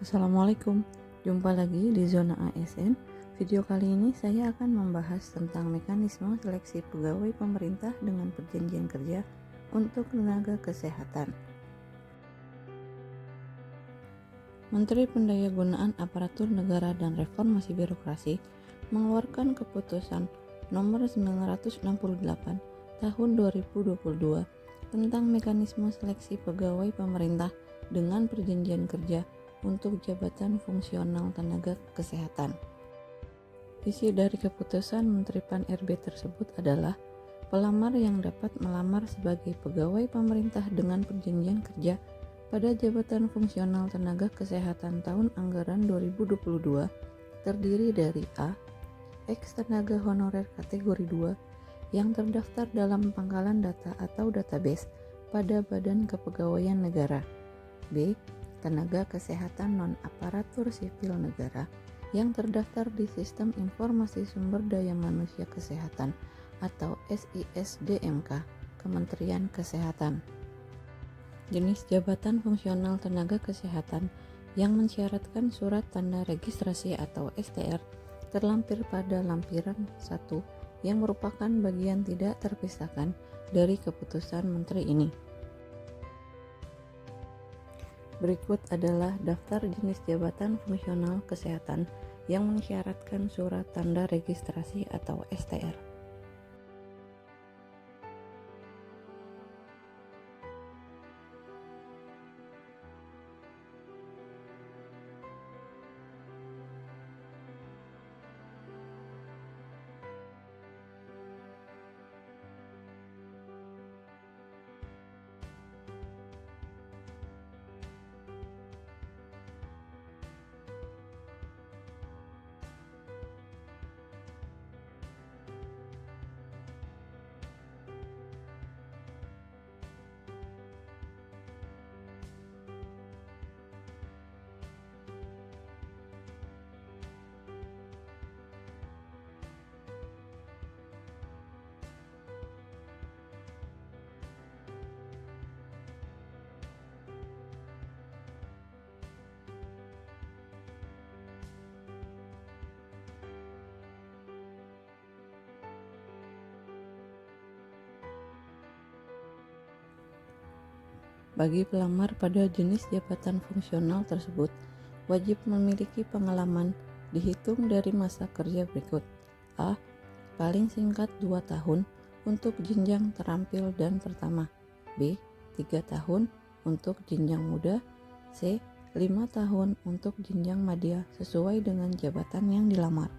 Assalamualaikum, jumpa lagi di Zona ASN. Video kali ini saya akan membahas tentang mekanisme seleksi pegawai pemerintah dengan perjanjian kerja untuk tenaga kesehatan. Menteri Pendayagunaan Aparatur Negara dan Reformasi Birokrasi mengeluarkan keputusan nomor 968 tahun 2022 tentang mekanisme seleksi pegawai pemerintah dengan perjanjian kerja untuk jabatan fungsional tenaga kesehatan. Isi dari keputusan Menteri Pan-RB tersebut adalah pelamar yang dapat melamar sebagai pegawai pemerintah dengan perjanjian kerja pada jabatan fungsional tenaga kesehatan tahun anggaran 2022 terdiri dari A. Ex tenaga honorer kategori 2 yang terdaftar dalam pangkalan data atau database pada Badan Kepegawaian Negara. B. Tenaga kesehatan non-aparatur sipil negara yang terdaftar di Sistem Informasi Sumber Daya Manusia Kesehatan atau SISDMK Kementerian Kesehatan. Jenis jabatan fungsional tenaga kesehatan yang mensyaratkan surat tanda registrasi atau STR terlampir pada lampiran 1 yang merupakan bagian tidak terpisahkan dari keputusan Menteri ini. Berikut adalah daftar jenis jabatan fungsional kesehatan yang mensyaratkan surat tanda registrasi atau STR. Bagi pelamar pada jenis jabatan fungsional tersebut, wajib memiliki pengalaman dihitung dari masa kerja berikut. A. Paling singkat 2 tahun untuk jenjang terampil dan pertama. B. 3 tahun untuk jenjang muda. C. 5 tahun untuk jenjang madya sesuai dengan jabatan yang dilamar.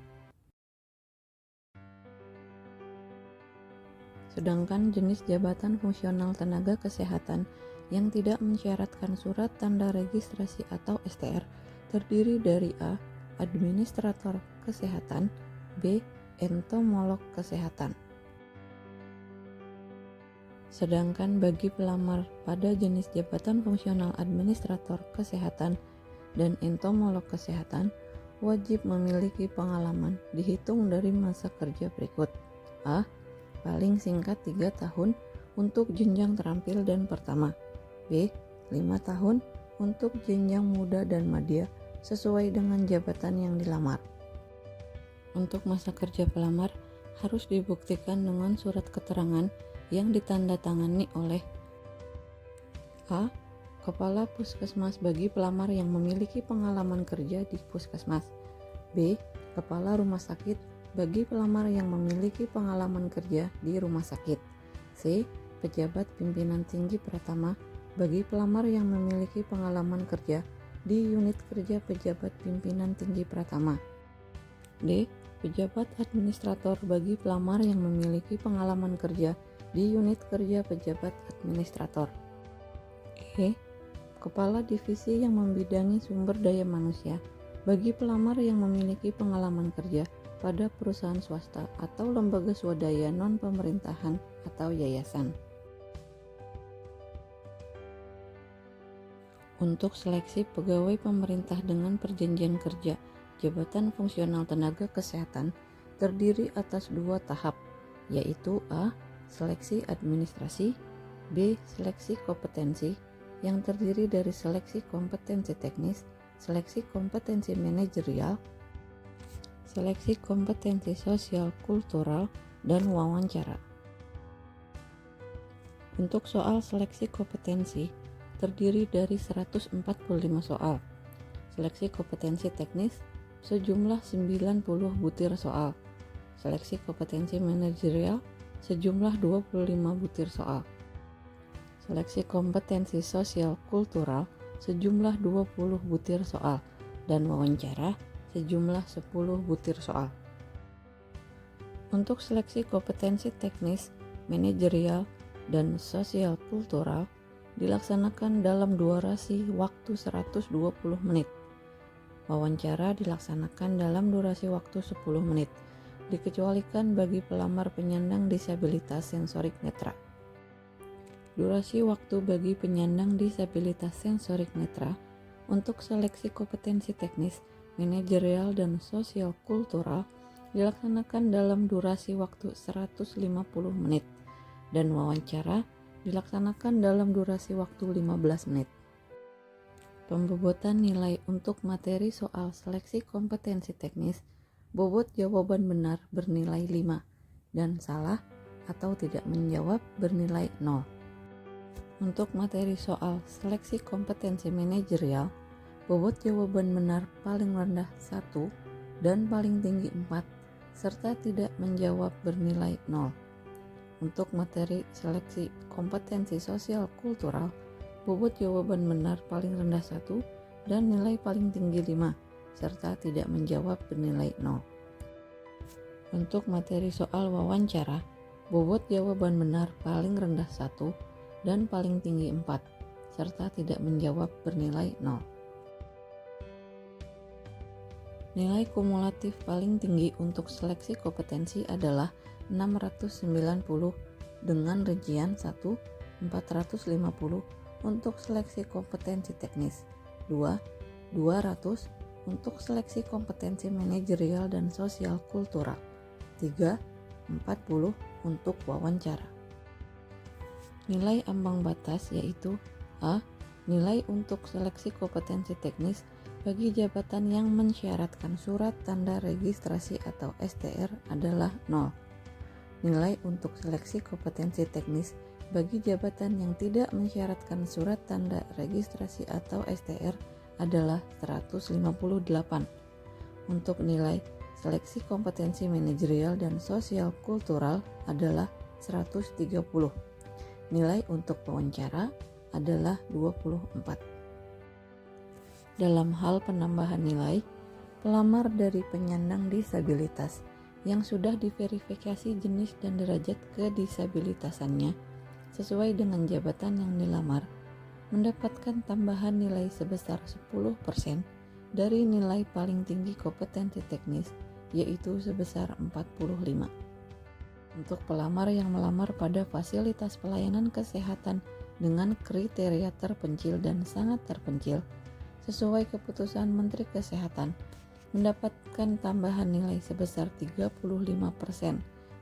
Sedangkan jenis jabatan fungsional tenaga kesehatan yang tidak mensyaratkan surat tanda registrasi atau STR terdiri dari A. Administrator kesehatan, B. Entomolog kesehatan. Sedangkan bagi pelamar pada jenis jabatan fungsional administrator kesehatan dan entomolog kesehatan wajib memiliki pengalaman dihitung dari masa kerja berikut. A. Paling singkat 3 tahun untuk jenjang terampil dan pertama. B. 5 tahun untuk jenjang muda dan madya sesuai dengan jabatan yang dilamar. Untuk masa kerja pelamar harus dibuktikan dengan surat keterangan yang ditandatangani oleh A. Kepala Puskesmas bagi pelamar yang memiliki pengalaman kerja di Puskesmas. B. Kepala Rumah Sakit bagi pelamar yang memiliki pengalaman kerja di rumah sakit. C. Pejabat pimpinan tinggi pratama bagi pelamar yang memiliki pengalaman kerja di unit kerja pejabat pimpinan tinggi pratama. D. Pejabat administrator bagi pelamar yang memiliki pengalaman kerja di unit kerja pejabat administrator. E. Kepala divisi yang membidangi sumber daya manusia bagi pelamar yang memiliki pengalaman kerja pada perusahaan swasta atau lembaga swadaya non-pemerintahan atau yayasan. Untuk seleksi pegawai pemerintah dengan perjanjian kerja jabatan fungsional tenaga kesehatan terdiri atas 2 tahap, yaitu A. Seleksi administrasi, B. Seleksi kompetensi, yang terdiri dari seleksi kompetensi teknis, seleksi kompetensi manajerial, seleksi kompetensi sosial kultural, dan wawancara. Untuk soal seleksi kompetensi, terdiri dari 145 soal. Seleksi kompetensi teknis, sejumlah 90 butir soal. Seleksi kompetensi manajerial, sejumlah 25 butir soal. Seleksi kompetensi sosial kultural, sejumlah 20 butir soal. Dan wawancara, sejumlah 10 butir soal. Untuk seleksi kompetensi teknis, manajerial, dan sosial kultural dilaksanakan dalam durasi waktu 120 menit. Wawancara dilaksanakan dalam durasi waktu 10 menit, dikecualikan bagi pelamar penyandang disabilitas sensorik netra. Durasi waktu bagi penyandang disabilitas sensorik netra untuk seleksi kompetensi teknis, manajerial, dan sosial kultural dilaksanakan dalam durasi waktu 150 menit, dan wawancara dilaksanakan dalam durasi waktu 15 menit. Pembobotan nilai untuk materi soal seleksi kompetensi teknis, bobot jawaban benar bernilai 5 dan salah atau tidak menjawab bernilai 0. Untuk materi soal seleksi kompetensi manajerial, bobot jawaban benar paling rendah 1 dan paling tinggi 4 serta tidak menjawab bernilai 0. Untuk materi seleksi kompetensi sosial kultural, bobot jawaban benar paling rendah 1 dan nilai paling tinggi 5 serta tidak menjawab bernilai 0. Untuk materi soal wawancara, bobot jawaban benar paling rendah 1 dan paling tinggi 4 serta tidak menjawab bernilai 0. Nilai kumulatif paling tinggi untuk seleksi kompetensi adalah 690 dengan rincian 1, 450 untuk seleksi kompetensi teknis, 2, 200 untuk seleksi kompetensi manajerial dan sosial kultural, 3, 40 untuk wawancara. Nilai ambang batas yaitu A. Nilai untuk seleksi kompetensi teknis bagi jabatan yang mensyaratkan surat tanda registrasi atau STR adalah 0. Nilai untuk seleksi kompetensi teknis bagi jabatan yang tidak mensyaratkan surat tanda registrasi atau STR adalah 158. Untuk nilai seleksi kompetensi manajerial dan sosial kultural adalah 130. Nilai untuk wawancara adalah 24. Dalam hal penambahan nilai, pelamar dari penyandang disabilitas yang sudah diverifikasi jenis dan derajat kedisabilitasannya sesuai dengan jabatan yang dilamar mendapatkan tambahan nilai sebesar 10% dari nilai paling tinggi kompetensi teknis, yaitu sebesar 45. Untuk pelamar yang melamar pada fasilitas pelayanan kesehatan dengan kriteria terpencil dan sangat terpencil sesuai keputusan Menteri Kesehatan mendapatkan tambahan nilai sebesar 35%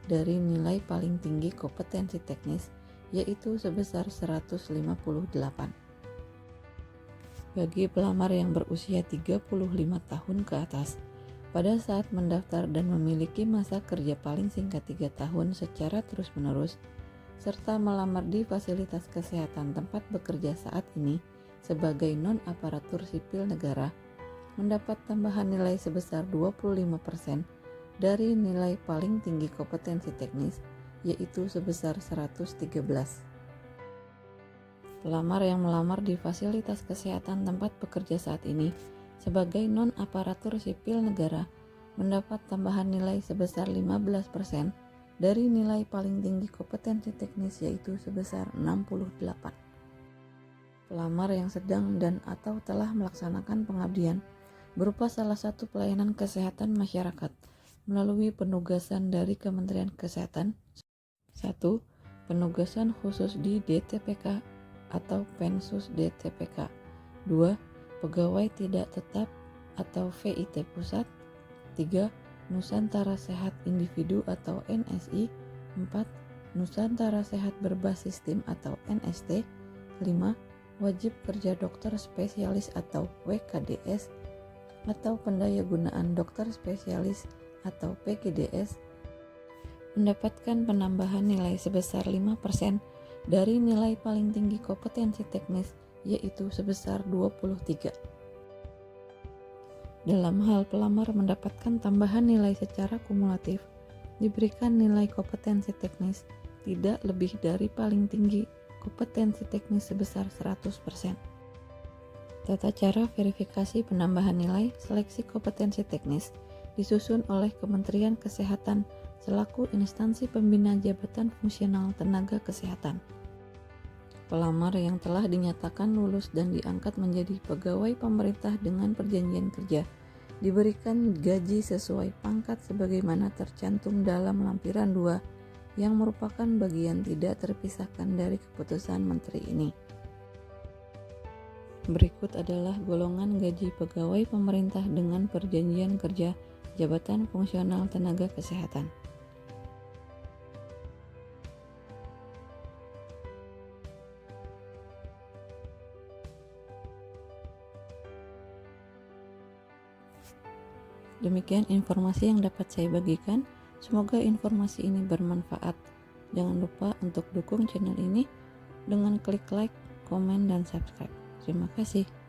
dari nilai paling tinggi kompetensi teknis, yaitu sebesar 158. Bagi pelamar yang berusia 35 tahun ke atas, pada saat mendaftar dan memiliki masa kerja paling singkat 3 tahun secara terus-menerus, serta melamar di fasilitas kesehatan tempat bekerja saat ini sebagai non-aparatur sipil negara, mendapat tambahan nilai sebesar 25% dari nilai paling tinggi kompetensi teknis, yaitu sebesar 113. Pelamar yang melamar di fasilitas kesehatan tempat bekerja saat ini sebagai non-aparatur sipil negara mendapat tambahan nilai sebesar 15% dari nilai paling tinggi kompetensi teknis, yaitu sebesar 68. Pelamar yang sedang dan atau telah melaksanakan pengabdian berupa salah satu pelayanan kesehatan masyarakat melalui penugasan dari Kementerian Kesehatan. 1. Penugasan khusus di DTPK atau Pensus DTPK. 2. Pegawai tidak tetap atau VIT Pusat. 3. Nusantara Sehat Individu atau NSI. 4. Nusantara Sehat Berbasis Tim atau NST. 5. wajib kerja dokter spesialis atau WKDS, atau pendayagunaan dokter spesialis atau PGDS, mendapatkan penambahan nilai sebesar 5% dari nilai paling tinggi kompetensi teknis, yaitu sebesar 23. Dalam hal pelamar mendapatkan tambahan nilai secara kumulatif, diberikan nilai kompetensi teknis tidak lebih dari paling tinggi kompetensi teknis sebesar 100%. Tata cara verifikasi penambahan nilai seleksi kompetensi teknis disusun oleh Kementerian Kesehatan selaku instansi pembina jabatan fungsional tenaga kesehatan. Pelamar yang telah dinyatakan lulus dan diangkat menjadi pegawai pemerintah dengan perjanjian kerja diberikan gaji sesuai pangkat sebagaimana tercantum dalam lampiran 2 yang merupakan bagian tidak terpisahkan dari keputusan Menteri ini. Berikut adalah golongan gaji pegawai pemerintah dengan perjanjian kerja jabatan fungsional tenaga kesehatan. Demikian informasi yang dapat saya bagikan. Semoga informasi ini bermanfaat. Jangan lupa untuk dukung channel ini dengan klik like, komen, dan subscribe. Terima kasih.